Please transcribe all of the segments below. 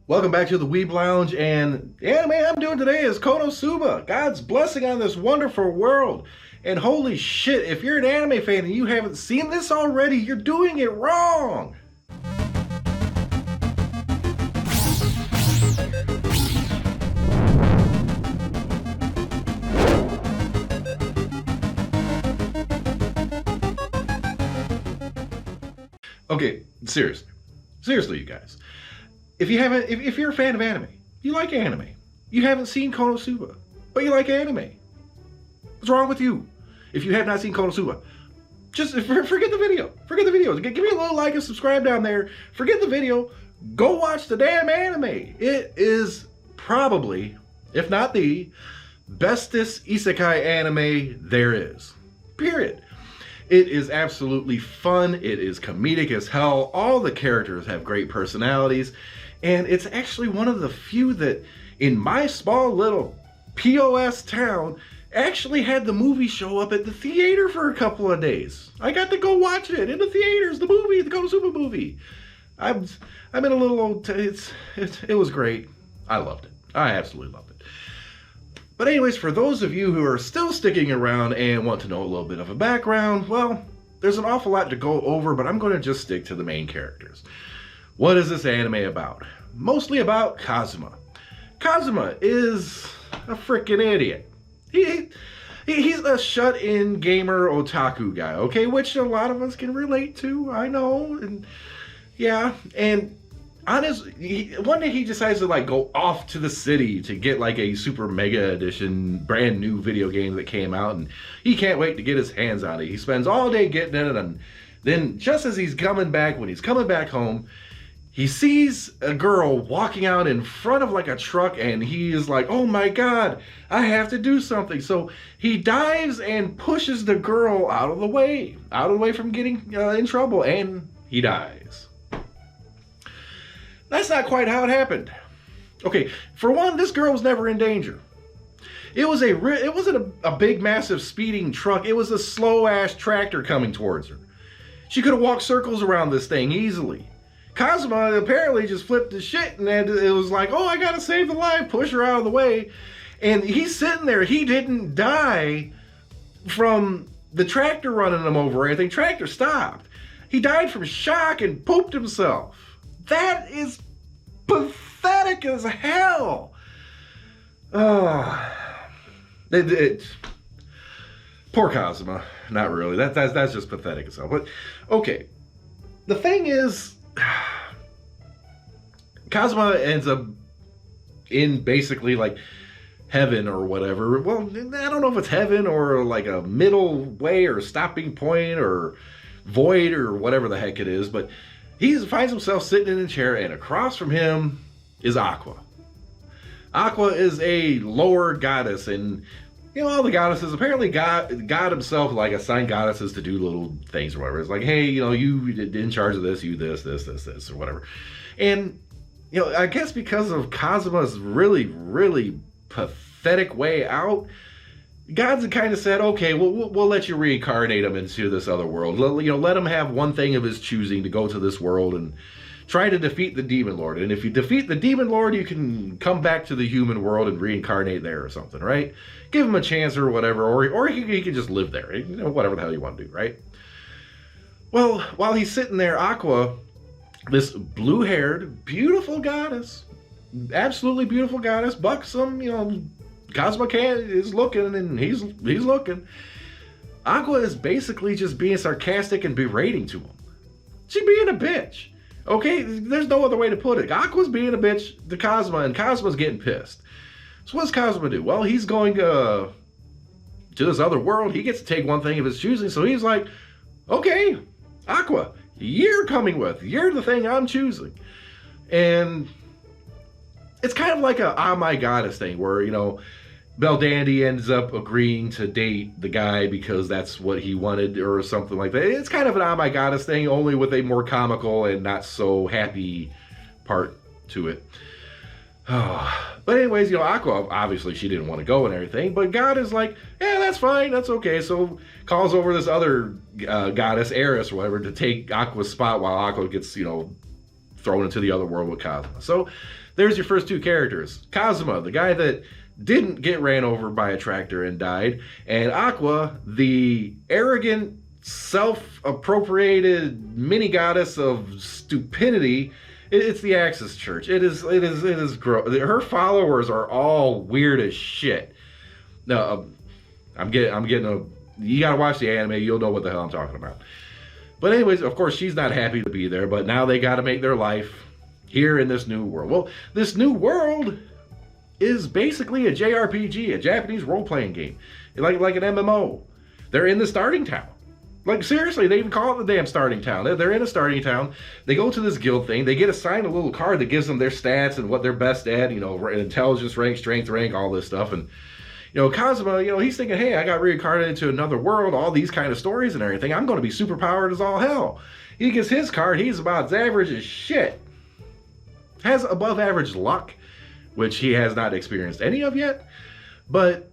Welcome back to the Weeb Lounge, and the anime I'm doing today is Konosuba, God's blessing on this wonderful world. And holy shit, if you're an anime fan and you haven't seen this already, you're doing it wrong! Okay, seriously, you guys. If you're a fan of anime, you like anime, you haven't seen Konosuba, but you like anime, what's wrong with you? If you have not seen Konosuba, just forget the video. Forget the video. Give me a little like and subscribe down there. Forget the video. Go watch the damn anime. It is probably, if not the bestest isekai anime there is. Period. It is absolutely fun. It is comedic as hell. All the characters have great personalities. And it's actually one of the few that, in my small little POS town, actually had the movie show up at the theater for a couple of days. I got to go watch it in the theaters, the Konosuba movie. I'm in a little old, it was great. I loved it. I absolutely loved it. But anyways, for those of you who are still sticking around and want to know a little bit of a background, well, there's an awful lot to go over, but I'm going to just stick to the main characters. What is this anime about? Mostly about Kazuma. Kazuma is a freaking idiot. He's a shut-in gamer otaku guy, okay? Which a lot of us can relate to, I know. And yeah, and on one day he decides to like go off to the city to get like a super mega edition brand new video game that came out, and he can't wait to get his hands on it. He spends all day getting it, and then just as when he's coming back home, he sees a girl walking out in front of like a truck, and he is like, oh my God, I have to do something. So he dives and pushes the girl out of the way from getting in trouble, and he dies. That's not quite how it happened. Okay, for one, this girl was never in danger. It wasn't a big, massive speeding truck. It was a slow-ass tractor coming towards her. She could have walked circles around this thing easily. Kazuma apparently just flipped his shit, and it was like, oh, I gotta save the life, push her out of the way. And he's sitting there. He didn't die from the tractor running him over or anything. Tractor stopped. He died from shock and pooped himself. That is pathetic as hell. Poor Kazuma. Not really. That's just pathetic as hell. But okay, the thing is, Kazuma ends up in basically like heaven or whatever. Well, I don't know if it's heaven or like a middle way or stopping point or void or whatever the heck it is, but he finds himself sitting in a chair, and across from him is Aqua. Aqua is a lower goddess, and you know, all the goddesses, apparently God himself like assigned goddesses to do little things or whatever. It's like, hey, you know, you in charge of this, you this, or whatever. And, you know, I guess because of Kazuma's really, really pathetic way out, God's kind of said, okay, we'll let you reincarnate him into this other world. Let him have one thing of his choosing to go to this world and try to defeat the Demon Lord. And if you defeat the Demon Lord, you can come back to the human world and reincarnate there or something, right? Give him a chance or whatever, or he can just live there, you know, whatever the hell you want to do, right? Well, while he's sitting there, Aqua, this blue-haired, beautiful goddess, absolutely beautiful goddess, buxom, you know, Kazuma is looking, and he's looking. Aqua is basically just being sarcastic and berating to him. She's being a bitch. Okay, there's no other way to put it. Aqua's being a bitch to Kazuma, and Kazuma's getting pissed. So what does Kazuma do? Well, he's going to this other world. He gets to take one thing of his choosing, so he's like, okay, Aqua, you're the thing I'm choosing. And it's kind of like a ah my goddess thing where, you know, Beldandy ends up agreeing to date the guy because that's what he wanted or something like that. It's kind of an oh my goddess thing, only with a more comical and not so happy part to it. But anyways, you know, Aqua, obviously she didn't want to go and everything, but God is like, yeah, that's fine, that's okay. So calls over this other goddess, Eris or whatever, to take Aqua's spot while Aqua gets, you know, thrown into the other world with Kazuma. So there's your first two characters. Kazuma, the guy that didn't get ran over by a tractor and died, and Aqua, the arrogant, self-appropriated mini goddess of stupidity. It's the Axis Church. It is gross. Her followers are all weird as shit. No, I'm getting you gotta watch the anime, you'll know what the hell I'm talking about. But anyways, of course, she's not happy to be there, but now they gotta make their life here in this new world. Well, this new world is basically a JRPG, a Japanese role-playing game. Like an MMO. They're in the starting town. Like, seriously, they even call it the damn starting town. They're in a starting town. They go to this guild thing. They get assigned a little card that gives them their stats and what they're best at, you know, intelligence rank, strength rank, all this stuff. And, you know, Kazuma, you know, he's thinking, hey, I got reincarnated into another world, all these kind of stories and everything. I'm going to be super powered as all hell. He gets his card. He's about as average as shit. Has above average luck, which he has not experienced any of yet, but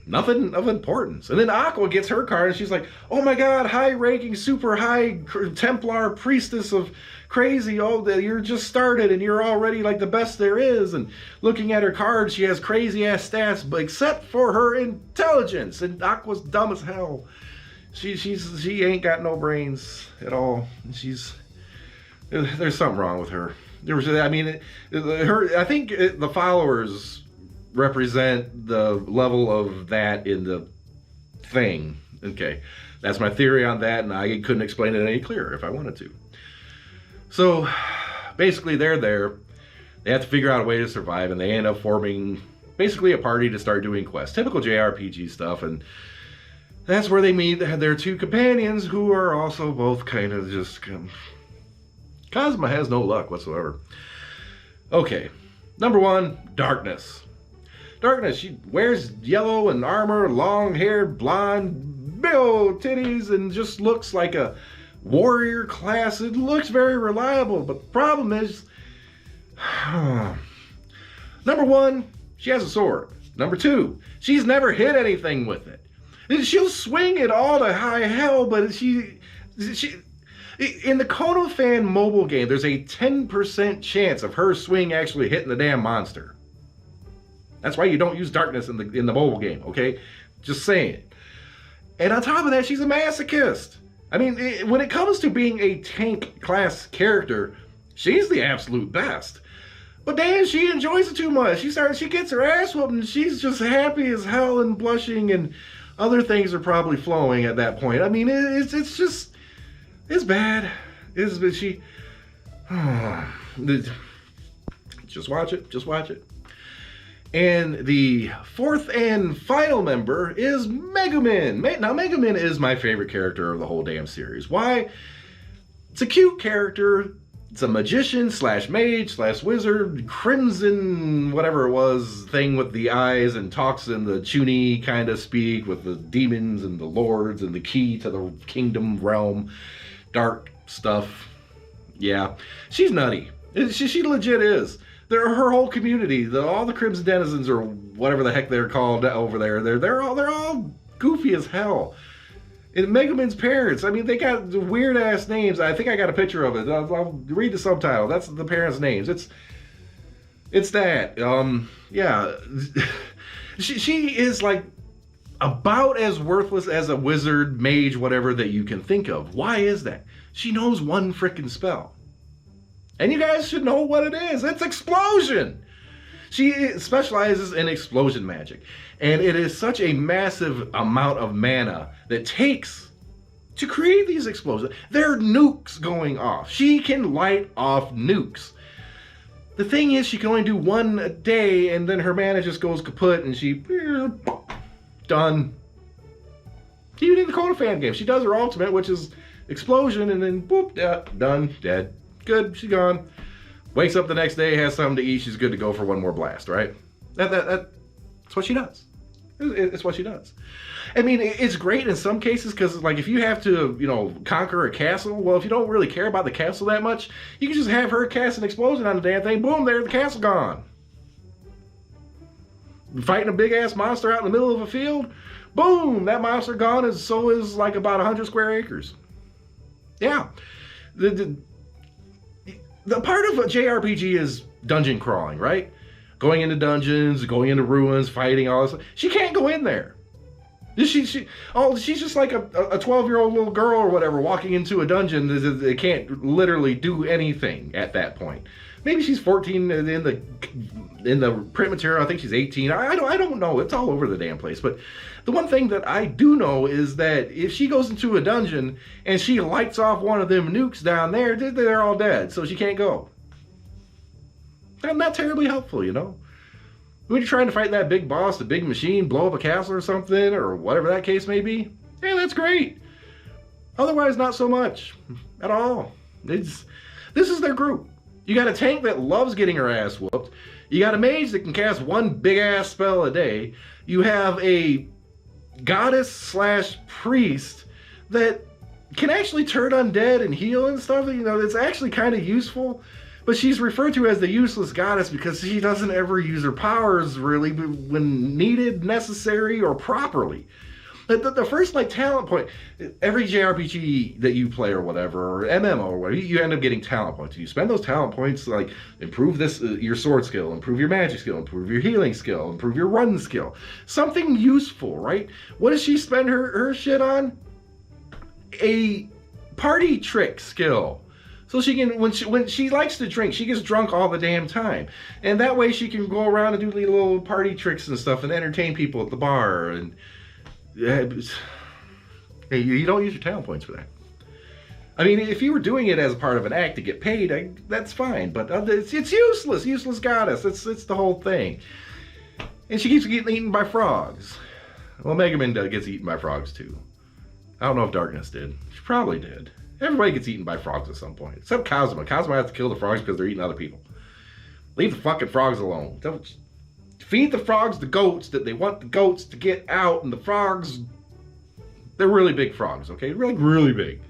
nothing of importance. And then Aqua gets her card and she's like, oh my god, high-ranking, super high Templar priestess of crazy, oh, you're just started and you're already like the best there is. And looking at her card, she has crazy-ass stats, but except for her intelligence. And Aqua's dumb as hell. She ain't got no brains at all. There's something wrong with her. I think the followers represent the level of that in the thing. Okay, that's my theory on that, and I couldn't explain it any clearer if I wanted to. So, basically, they're there. They have to figure out a way to survive, and they end up forming basically a party to start doing quests. Typical JRPG stuff, and that's where they meet their two companions, who are also both kind of just... Kazuma has no luck whatsoever. Okay, number one, Darkness. Darkness, she wears yellow and armor, long hair, blonde, big old titties, and just looks like a warrior class. It looks very reliable, but the problem is, number one, she has a sword. Number two, she's never hit anything with it. She'll swing it all to high hell, but she in the Kono fan mobile game, there's a 10% chance of her swing actually hitting the damn monster. That's why you don't use Darkness in the mobile game, okay? Just saying. And on top of that, she's a masochist. I mean, when it comes to being a tank class character, she's the absolute best. But damn, she enjoys it too much. She gets her ass whooped, and she's just happy as hell and blushing, and other things are probably flowing at that point. I mean, it's just... It's bad. Just watch it. Just watch it. And the fourth and final member is Megumin. Now, Megumin is my favorite character of the whole damn series. Why? It's a cute character. It's a magician slash mage slash wizard, crimson whatever it was thing with the eyes, and talks in the Chuni kind of speak with the demons and the lords and the key to the kingdom realm. Dark stuff. Yeah. She's nutty. She legit is. Her whole community, all the Crimson Denizens or whatever the heck they're called over there, they're all goofy as hell. And Megumin's parents, I mean, they got weird ass names. I think I got a picture of it. I'll read the subtitle. That's the parents' names. It's that. Yeah. She is like about as worthless as a wizard, mage, whatever that you can think of. Why is that? She knows one frickin' spell. And you guys should know what it is. It's explosion. She specializes in explosion magic. And it is such a massive amount of mana that takes to create these explosions. There are nukes going off. She can light off nukes. The thing is, she can only do one a day, and then her mana just goes kaput, and she... done. Even in the Kono fan game, she does her ultimate, which is explosion, and then boop, done, dead. Good, she's gone. Wakes up the next day, has something to eat, she's good to go for one more blast, right? That's what she does. It's what she does. I mean, it's great in some cases, because like if you have to, you know, conquer a castle, well, if you don't really care about the castle that much, you can just have her cast an explosion on the damn thing, boom, there's the castle gone. Fighting a big ass monster out in the middle of a field, boom, that monster gone, and so is like about 100 square acres. Yeah. the part of a JRPG is dungeon crawling, right? Going into dungeons, going into ruins, fighting, all this. She can't go in there. She's just like a 12-year-old little girl or whatever walking into a dungeon. They can't literally do anything at that point. Maybe she's 14 in the print material. I think she's 18. I don't know. It's all over the damn place. But the one thing that I do know is that if she goes into a dungeon and she lights off one of them nukes down there, they're all dead. So she can't go. And not terribly helpful, you know. When you're trying to fight that big boss, the big machine, blow up a castle or something, or whatever that case may be, yeah, that's great. Otherwise, not so much at all. This is their group. You got a tank that loves getting her ass whooped. You got a mage that can cast one big ass spell a day. You have a goddess / priest that can actually turn undead and heal and stuff. You know, it's actually kind of useful. But she's referred to as the useless goddess because she doesn't ever use her powers really when needed, necessary, or properly. The first like talent point, every JRPG that you play or whatever, or MMO or whatever, you end up getting talent points. You spend those talent points like improve this your sword skill, improve your magic skill, improve your healing skill, improve your run skill. Something useful, right? What does she spend her shit on? A party trick skill. So she can, when she likes to drink, she gets drunk all the damn time. And that way she can go around and do little party tricks and stuff and entertain people at the bar. And you don't use your talent points for that. I mean, if you were doing it as a part of an act to get paid, that's fine. But it's useless. Useless goddess. It's the whole thing. And she keeps getting eaten by frogs. Well, Megumin gets eaten by frogs too. I don't know if Darkness did. She probably did. Everybody gets eaten by frogs at some point. Except Kazuma. Kazuma has to kill the frogs because they're eating other people. Leave the fucking frogs alone. Don't feed the frogs the goats that they want the goats to get out. And the frogs, they're really big frogs, okay? Really, really big.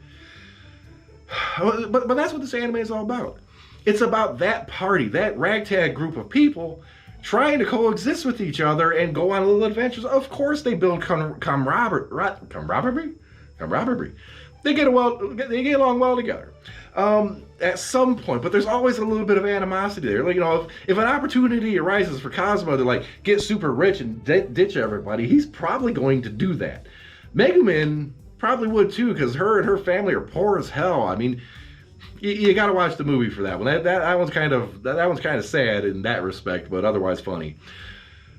But that's what this anime is all about. It's about that party, that ragtag group of people trying to coexist with each other and go on little adventures. Of course they build camaraderie. They get along well together at some point, but there's always a little bit of animosity there. Like, you know, if an opportunity arises for Kazuma to like get super rich and ditch everybody, he's probably going to do that. Megumin probably would too, because her and her family are poor as hell. I mean, you got to watch the movie for that one. That one's kind of sad in that respect, but otherwise funny.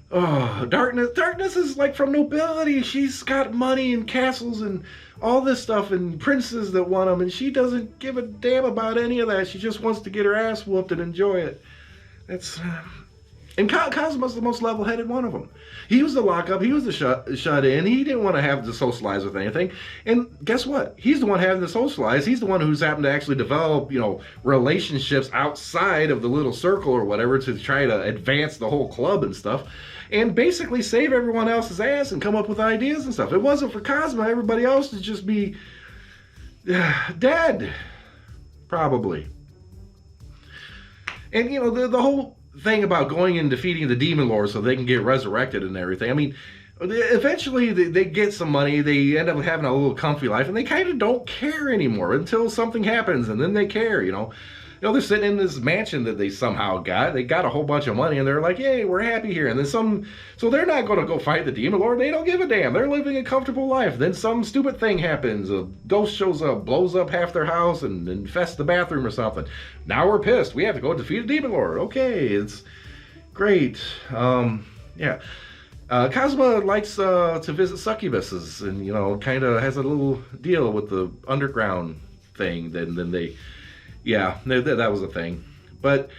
Oh, Darkness is like from nobility. She's got money and castles and all this stuff and princes that want them, and she doesn't give a damn about any of that. She just wants to get her ass whooped and enjoy it. And Kazuma's the most level-headed one of them. He was the lockup. He was the shut in. He didn't want to have to socialize with anything. And guess what? He's the one having to socialize. He's the one who's happened to actually develop, you know, relationships outside of the little circle or whatever to try to advance the whole club and stuff. And basically save everyone else's ass and come up with ideas and stuff. If it wasn't for Kazuma, everybody else would just be dead. Probably. And, you know, the whole thing about going and defeating the demon lord so they can get resurrected and everything. I mean, eventually they get some money. They end up having a little comfy life. And they kind of don't care anymore until something happens. And then they care, you know. They're sitting in this mansion that they somehow got. They got a whole bunch of money, and they're like, "Yay, we're happy here." And then so they're not going to go fight the demon lord. They don't give a damn. They're living a comfortable life. Then some stupid thing happens. A ghost shows up, blows up half their house, and infests the bathroom or something. Now we're pissed. We have to go defeat a demon lord. Okay, it's great. Yeah. Kazuma likes to visit succubuses, and, you know, kind of has a little deal with the underground thing. Then they... Yeah, that was a thing. But,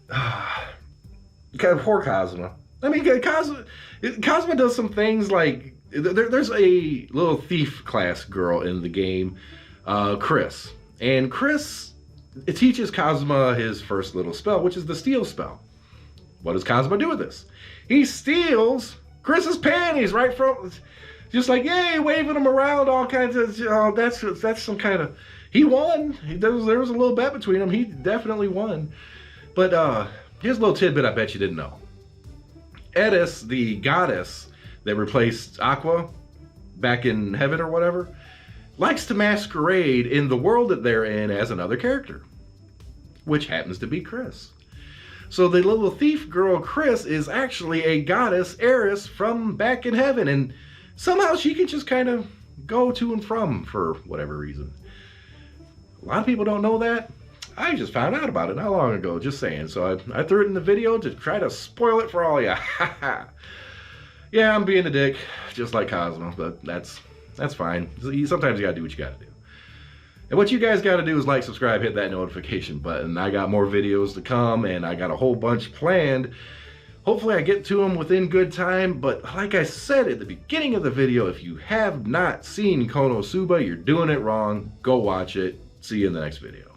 poor Kazuma. I mean, Kazuma does some things like, there's a little thief class girl in the game, Chris. And Chris teaches Kazuma his first little spell, which is the steal spell. What does Kazuma do with this? He steals Chris's panties right from, just like, yay, waving them around, all kinds of, that's some kind of... He won. There was a little bet between them. He definitely won. But here's a little tidbit I bet you didn't know. Eris, the goddess that replaced Aqua back in heaven or whatever, likes to masquerade in the world that they're in as another character. which happens to be Chris. So the little thief girl Chris is actually a goddess heiress from back in heaven, and somehow she can just kind of go to and from for whatever reason. A lot of people don't know that. I just found out about it not long ago, just saying. So I threw it in the video to try to spoil it for all ya. Yeah, I'm being a dick, just like Cosmo, but that's fine. Sometimes you gotta do what you gotta do. And what you guys gotta do is like, subscribe, hit that notification button. I got more videos to come, and I got a whole bunch planned. Hopefully I get to them within good time, but like I said at the beginning of the video, if you have not seen Konosuba, you're doing it wrong. Go watch it. See you in the next video.